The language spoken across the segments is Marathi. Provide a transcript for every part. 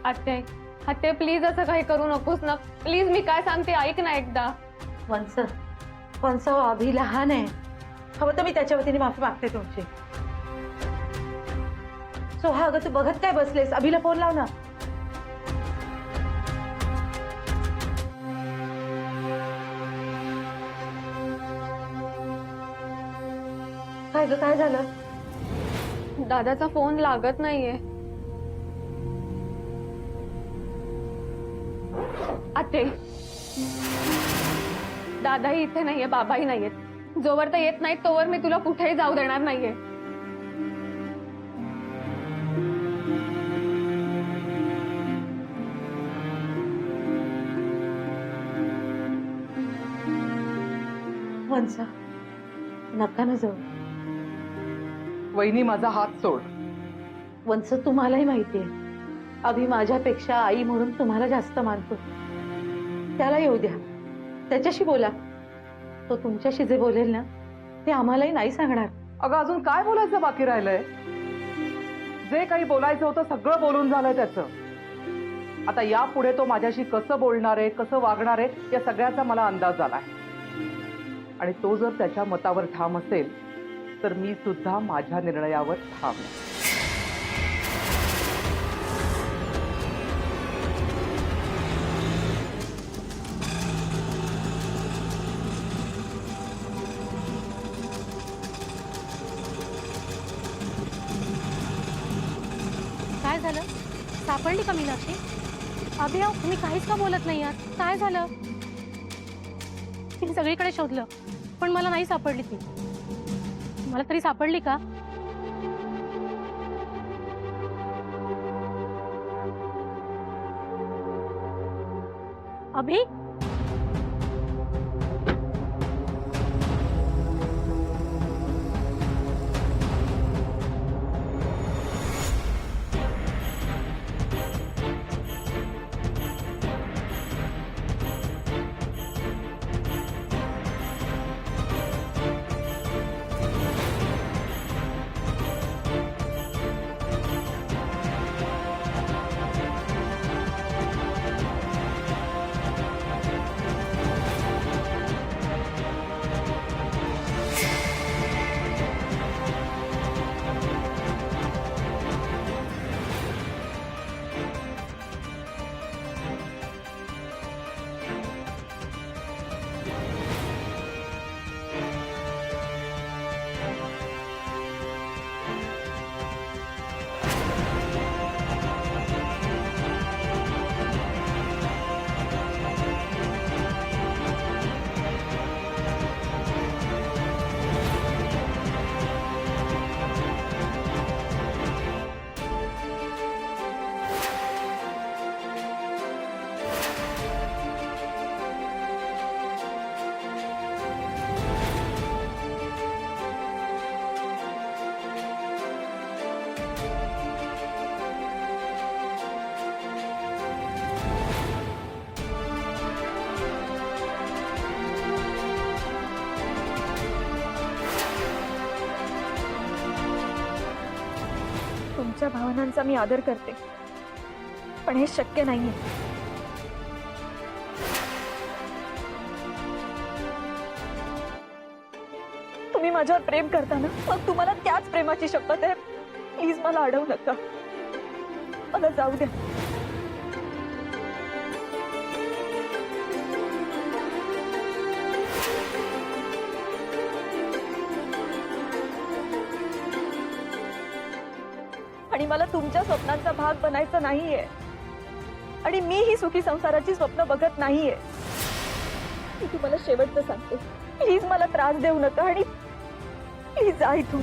आत्ते आत्ते प्लीज असं काही करू नकोस ना प्लीज, मी काय सांगते ऐक ना एकदा. वंस वंस अभि लहान आहे, हवं तर मी त्याच्या वतीने माफी मागते तुमची. सोहा अगं तू बघत काय बसलेस, अभिला फोन लाव ना. काय ग काय झालं? दादाचा फोन लागत नाहीये. आत्ते दादाही इथे नाहीये, बाबाही नाहीयेत. जोवर ते येत नाहीत तोवर मी तुला कुठेही जाऊ देणार नाहीये. वंसा नका ना जाऊ. वहिनी माझा हात सोड. वंस तुम्हालाही माहितीये अभि माझ्यापेक्षा आई म्हणून तुम्हाला जास्त मानतो. त्याला येऊ द्या, त्याच्याशी बोला. तो तुमच्याशी जे बोलेल ना ते आम्हालाही नाही सांगणार. अगं अजून काय बोलायचं बाकी राहिलंय? जे काही बोलायचं होतं सगळं बोलून झालंय त्याचं. आता यापुढे तो माझ्याशी कसं बोलणार आहे, कसं वागणार आहे या सगळ्याचा मला अंदाज आलाय. आणि तो जर त्याच्या मतावर ठाम असेल तर मी सुद्धा माझ्या निर्णयावर ठाम आहे. काय झालं? सापडली का मीनाक्षी? अभि अहो तुम्ही काहीच का बोलत नाही आहात? काय झालं? मी सगळीकडे शोधलं पण मला नाही सापडली ती. मला तरी सापडली का? अभि तुमच्या भावनांचा मी आदर करते पण हे शक्य नाहीये. तुम्ही माझ्यावर प्रेम करता ना, मग तुम्हाला त्याच प्रेमाची शपथ आहे. प्लीज मला अडवू नका, मला जाऊ द्या. आणि मला तुमच्या स्वप्नांचा भाग बनायचं नाहीये आणि मी ही सुखी संसाराची स्वप्न बघत नाहीये. मी तुम्हाला शेवटचं सांगते, प्लीज मला त्रास देऊ नका आणि प्लीज जा इथून.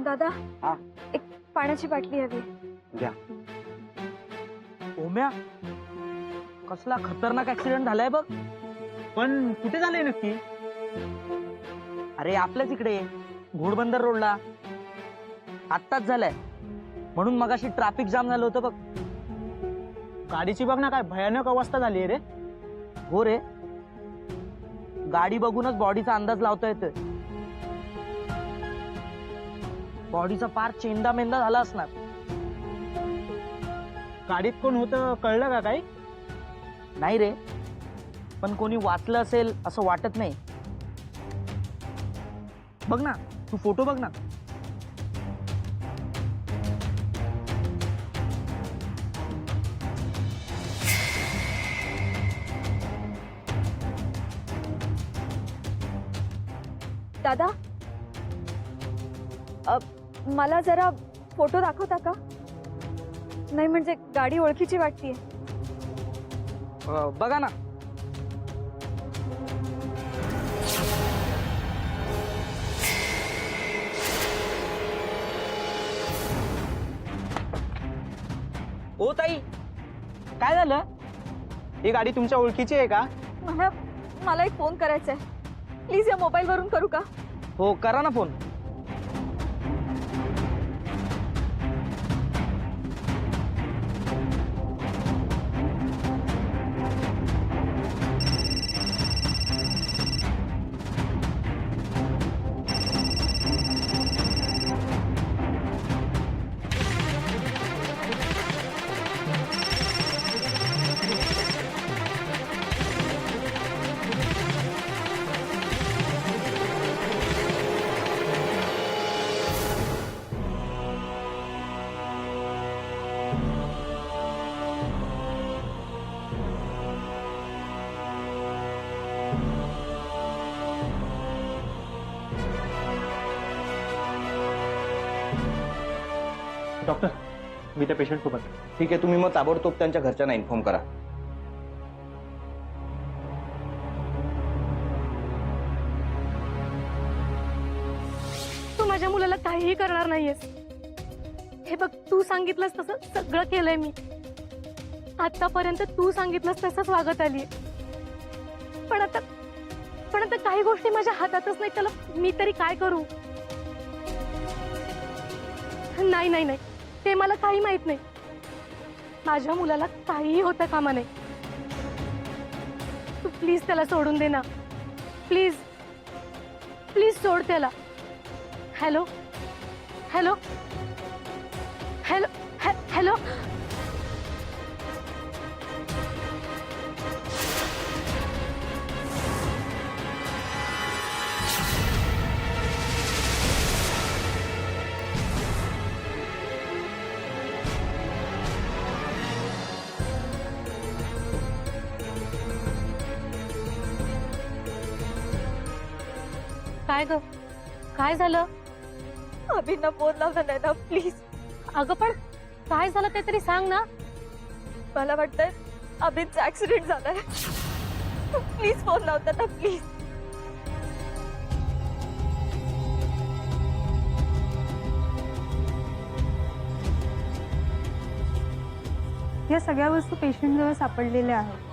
दादा हाँ? एक पाण्याची बाटली हवी. घ्या. ओम्या कसला खतरनाक ऍक्सिडेंट झालाय बघ. पण कुठे झालंय नक्की? अरे आपल्याच इकडे घोडबंदर रोडला आत्ताच झालाय. म्हणून मगाशी ट्रॅफिक जाम झालं होतं बघ. गाडीची बघ ना, काय भयानक अवस्था झाली रे. हो रे, गाडी बघूनच बॉडीचा अंदाज लावता येतोय. बॉडीचा पार चेंदा मेंदा झाला असणार. गाडीत कोण होतं कळलं का काही? नाही रे, पण कोणी वाचलं असेल असं वाटत नाही. बघ ना, तू फोटो बघ ना. दादा, मला जरा फोटो दाखवता का? नाही म्हणजे गाडी ओळखीची वाटतीये. बघा ना. ओ ताई, काय झालं? ही गाडी तुमच्या ओळखीची आहे का? मला एक फोन करायचा आहे. प्लीज या मोबाईल वरून करू का? हो करा ना फोन. डॉक्टर, मी त्या पेशंट सोबत. ठीक आहे, तुम्ही मग ताबडतोब त्यांच्या घरच्यांना इन्फॉर्म करा. तू माझ्या मुलाला काहीही करणार नाहीयेस. हे बघ, तू सांगितलंस तसं सगळं केलंय मी. आतापर्यंत तू सांगितलंस तसंच वागत आलीये. पण आता काही गोष्टी माझ्या हातातच नाही. त्याला मी तरी काय करू? नाही नाही नाही, ते मला काही माहित नाही. माझ्या मुलाला काहीही होतं कामा नाही. तू प्लीज त्याला सोडून दे ना. प्लीज प्लीज सोड त्याला. Hello hello hello hello. काय ग, काय झालं? अभिना फोन लावला नाही ना, प्लीज. अगं पण काय झालं ते तरी सांग ना. मला वाटतंय अभिनचा ऍक्सिडेंट झालाय. प्लीज फोन लावता ना, प्लीज. या सगळ्या वस्तू पेशंटजवळ सापडलेल्या आहेत.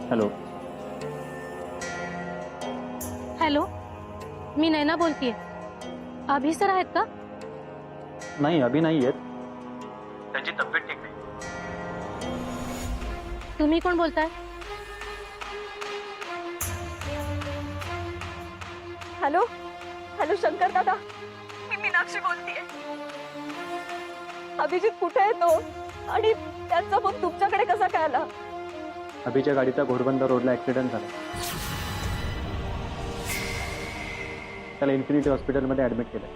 हॅलो. हॅलो, मी नैना बोलतेय. अभि सर आहेत का? नाही, अभि नाही येत. त्यांची तब्येत ठीक नाही. तुम्ही कोण बोलताय? हॅलो हॅलो, शंकर दादा, मी मीनाक्षी बोलतेय. अभिजित कुठे आहे तो? आणि त्यांचा फोन तुमच्याकडे कसा काय आला? अभिच्या गाडीचा घोडबंदर रोडला ऍक्सिडेंट झाला. त्याला इन्फिनिटी हॉस्पिटलमध्ये ऍडमिट केलं.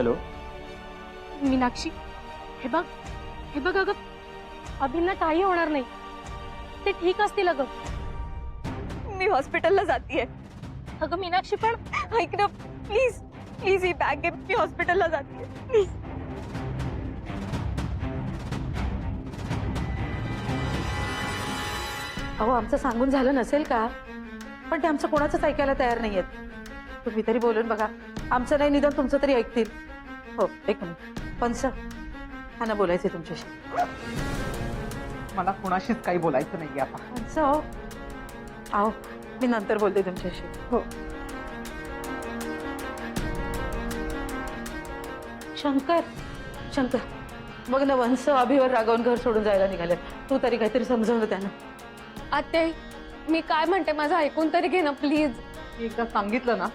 हॅलो. मीनाक्षी, हे बघ अगं, अभिंना काही होणार नाही. ते ठीक असतील अगं. मी हॉस्पिटलला जातीये. अगं मीनाक्षी, पण ऐक ना प्लीज प्लीज, ही बॅग घे, मी हॉस्पिटलला जातीये प्लीज. अहो आमचं सांगून झालं नसेल का? पण ते आमचं कोणाचंच ऐकायला तयार नाहीयेत. तुम्ही तरी बोलून बघा. आमचं नाही, निदान तुमचं तरी ऐकतील. हो, एक मिनिट. पंच, ह्यांना बोलायचंय तुमच्याशी. मला कुणाशीच काही बोलायचं नाहीये आता. पंच, हो. अहो मी नंतर बोलते तुमच्याशी. हो. शंकर, शंकर, बघ ना, वंश अभिवर रागावून घर सोडून जायला निघाले. तू तरी काहीतरी समजवलं त्यांना. आत्या, मी काय म्हणते माझं ऐकून तरी घे ना प्लीज. मी एकदा सांगितलं ना,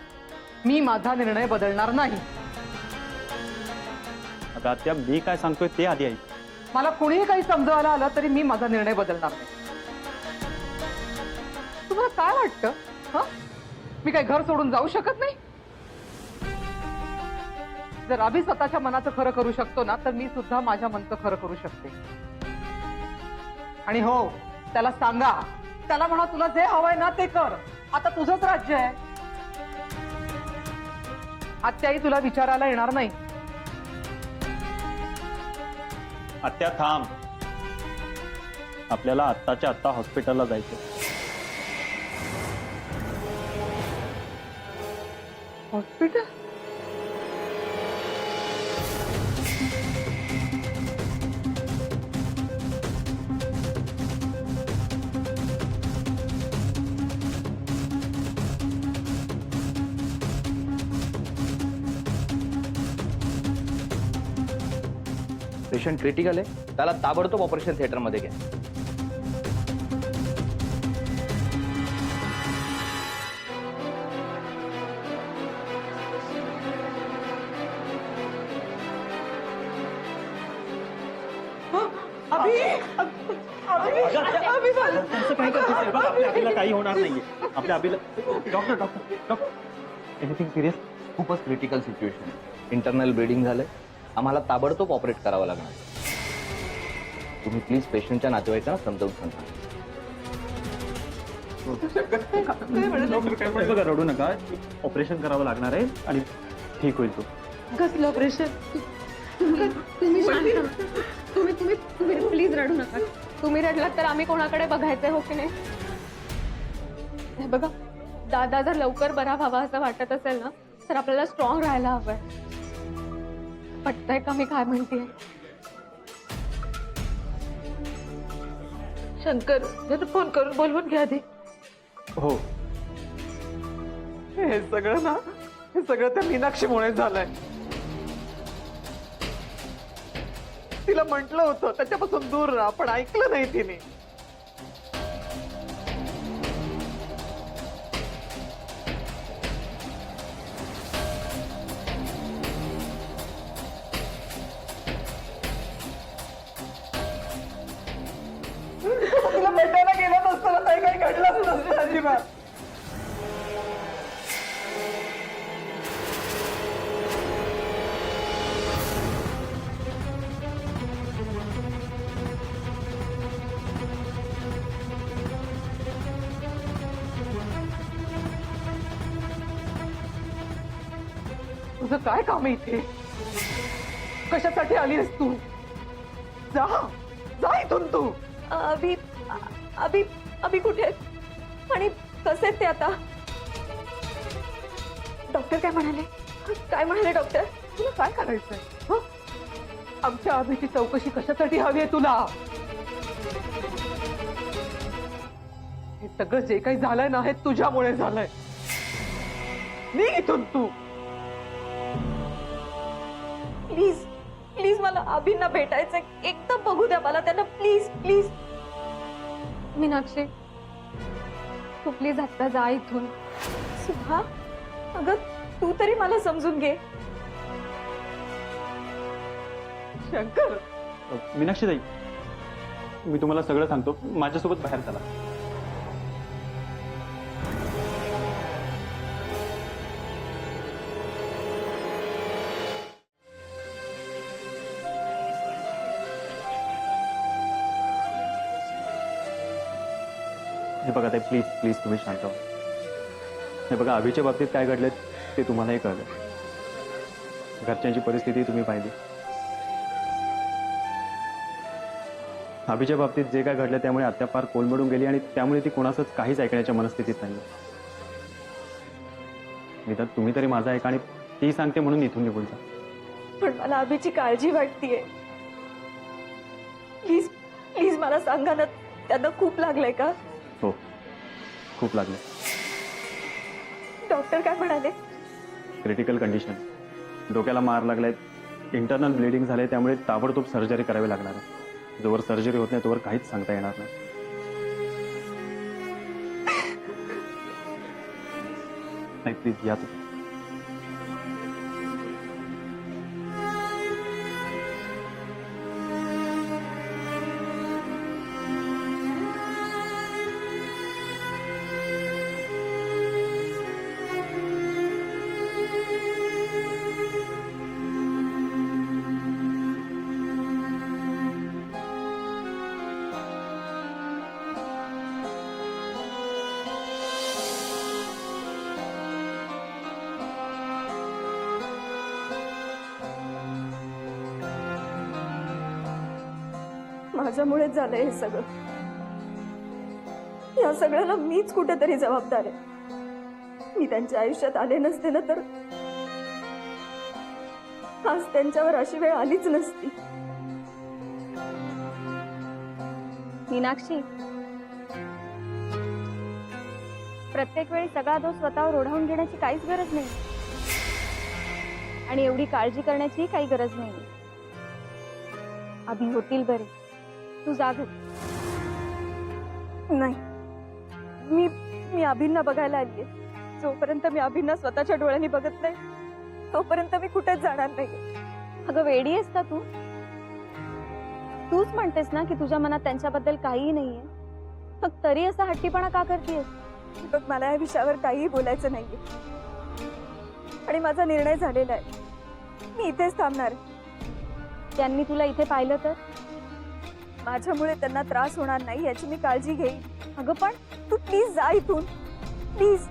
मी माझा निर्णय बदलणार नाही. आता आत्या, मी काय सांगतोय ते आधी ऐक. मला कुणीही काही समजवायला आलं तरी मी माझा निर्णय बदलणार नाही. तुम्हाला काय वाटतं? हं? मी काय घर सोडून जाऊ शकत नाही? जर अभि स्वतःच्या मनाचं खरं करू शकतो ना, तर मी सुद्धा माझ्या मनाचं खरं करू शकते. आणि हो, त्याला सांगा, त्याला म्हणा तुला जे हवंय ना ते कर. आता तुझंच राज्य आहे. आत्याही तुला विचारायला येणार नाही. आत्या थांब, आपल्याला आत्ताच्या आत्ता हॉस्पिटलला जायचं. हॉस्पिटल? पेशंट क्रिटिकल आहे, त्याला ताबडतोब ऑपरेशन थिएटरमध्ये घ्या. आपल्याला काही होणार नाहीये. आपल्या अभिला doctor doctor doctor anything serious? खूपच क्रिटिकल सिच्युएशन आहे. इंटरनल ब्लिडिंग झालंय. आम्हाला ताबडतोब ऑपरेट करावं लागणार. तुम्ही प्लीज पेशंटच्या नातेवाईकांना समजावून सांगा. डॉक्टर काय म्हणतो बघा, रडू नका. ऑपरेशन करावं लागणार आहे आणि ठीक होईल तो. कसलं ऑपरेशन? तुम्ही शांत राहा. तुम्ही प्लीज रडू नका. तुम्ही रडलात तर आम्ही कोणाकडे बघायचंय, हो की नाही? हे बघा, दादा जर लवकर बरा व्हावा असं वाटत असेल ना, तर आपल्याला स्ट्रॉंग राहायला हवंय. पटतंय का मी काय म्हणतेय? शंकर, जरा फोन करून बोलवून घ्या आधी. हो. हे सगळं त्या मीनाक्षीमुळे झालंय. तिला म्हटलं होतं त्याच्यापासून दूर राहा, पण ऐकलं नाही तिने. तिला भेटायला गेलं नसतं ना, काही घडलंच नसतं अजिबात. तुझं काय काम आहे इथे? कशासाठी आलीस तू? जा जा इथून तू. अभि अभि अभि कुठे आहेत आणि कसे आहेत ते आता? डॉक्टर काय म्हणाले डॉक्टर? तुला काय करायचंय? हं? आमच्या अभिची चौकशी कशासाठी हवी आहे तुला? हे सगळं जे काही झालंय ना, हे तुझ्यामुळे झालंय. निघ इथून तू. प्लीज प्लीज, मला अभिंना भेटायचंय. एकदा बघू द्या मला त्यांना, प्लीज प्लीज. मीनाक्षी, तू प्लीज आत्ता जा इथून. सुहा, अगं तू तरी मला समजून घे. शंकर, मीनाक्षी ताई, मी तुम्हाला सगळं सांगतो. माझ्यासोबत बाहेर चला. हे बघा ताई, प्लीज प्लीज तुम्ही शांत व्हा. हे बघा, अभिच्या बाबतीत काय घडलं ते तुम्हालाही कळलं. घरच्यांची परिस्थिती तुम्ही पाहिली. अभिच्या बाबतीत जे काय घडलं त्यामुळे आत्या फार कोलमडून गेली आणि त्यामुळे ती कोणाचंच काहीच ऐकण्याच्या मनस्थितीत नाही. निदान तुम्ही तरी माझा ऐका आणि ती सांगते म्हणून इथून निघून जा. पण मला अभिची काळजी वाटतीये. प्लीज प्लीज मला सांगा ना, त्यांना खूप लागलंय का? हो, खूप लागलं. डॉक्टर काय म्हणाले? क्रिटिकल कंडिशन, डोक्याला मार लागलाय, इंटरनल ब्लिडिंग झाले, त्यामुळे ताबडतोब सर्जरी करावी लागणार आहे. जोवर सर्जरी होत नाही तोवर काहीच सांगता येणार नाही. नाही, प्लीज या तुम्ही. माझ्यामुळेच झालंय हे सगळं. या सगळ्याला मीच कुठेतरी जबाबदार आहे. मी त्यांच्या आयुष्यात आले नसते ना तर आज त्यांच्यावर अशी वेळ आलीच नसती. मीनाक्षी, प्रत्येक वेळी सगळा दोष स्वतःवर ओढावून घेण्याची काहीच गरज नाही आणि एवढी काळजी करण्याची काही गरज नाही. अभि होतील बरे, तू जा घरी. नाही, मी अभिंना बघायला आलीये. जोपर्यंत मी अभिंना स्वतःच्या डोळ्यांनी बघत नाही तोपर्यंत मी कुठेच जाणार नाही. अगं वेडी आहेस का तू? तूच म्हणतेस ना की तुझ्या मनात त्यांच्याबद्दल काहीही नाहीये, मग तरी असा हट्टीपणा का करतेस? बघ, मला या विषयावर काहीही बोलायचं नाहीये आणि माझा निर्णय झालेला आहे. मी इथेच थांबणार आहे. त्यांनी तुला इथे पाहिलं तर? माझ्यामुळे त्यांना त्रास होणार नाही याची मी काळजी घेईन. अगं पण तू प्लीज जा इथून, प्लीज.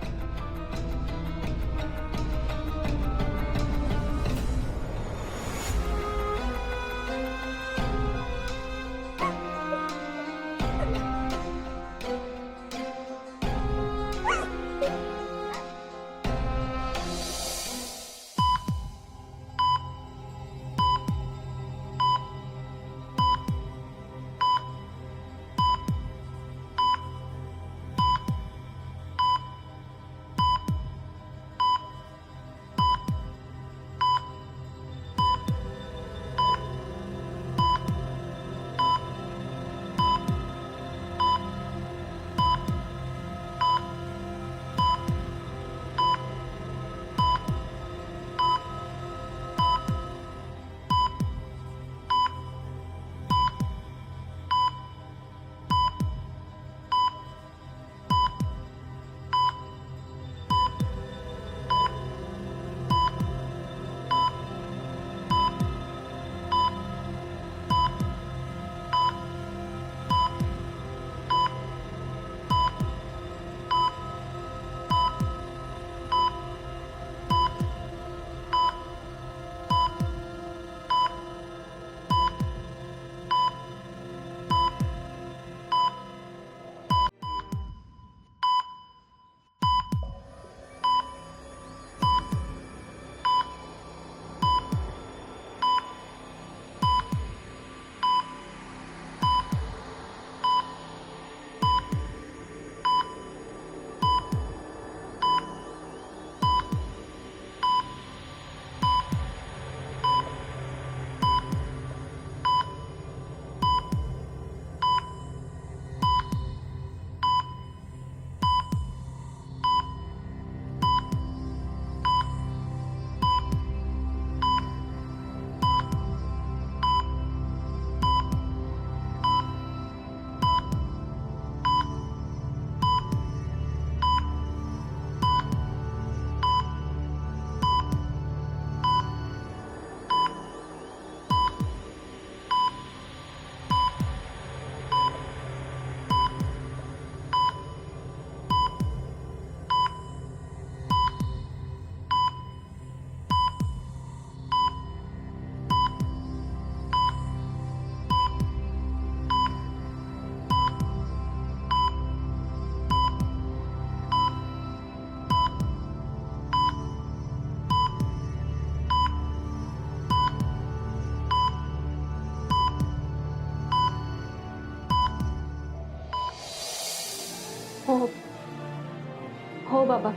बाबा,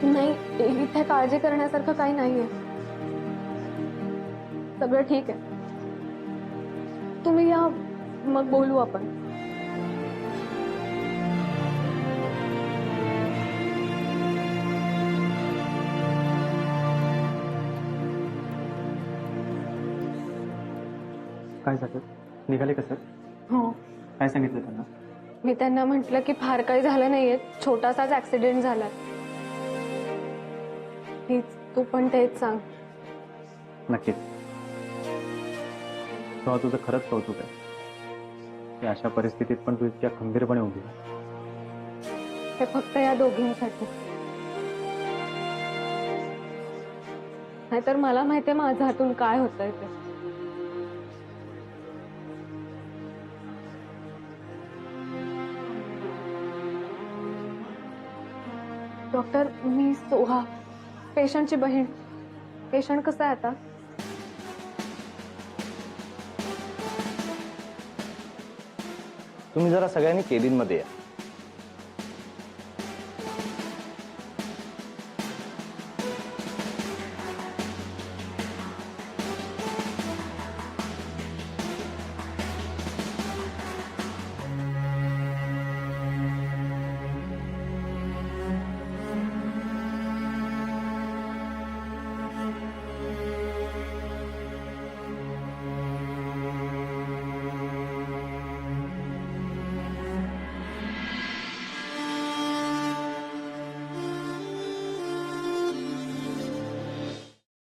नाही इथे काळजी करण्यासारखं काही नाहीये. सगळं ठीक आहे. तुम्ही या, मग बोलू आपण. काय झालं? निघाले का सर? हो, काय सांगितलं त्यांना? मी त्यांना म्हटलं की फार काही झालं नाहीये, छोटासाच ऍक्सिडेंट झाला. प्लीज तू पण तेच सांग. नक्कीच. तेव्हा तुझं खरंच कौतुक आहे की अशा परिस्थितीत पण तू इतक्या खंबीरपणे उभी आहे. ते फक्त या दोघींसाठी. नाहीतर मला माहितीये माझं हातून काय होतंय ते. डॉक्टर, मी सोहा, पेशंटची बहीण. पेशंट कसं आहे आता? तुम्ही जरा सगळ्यांनी केबिनमध्ये या.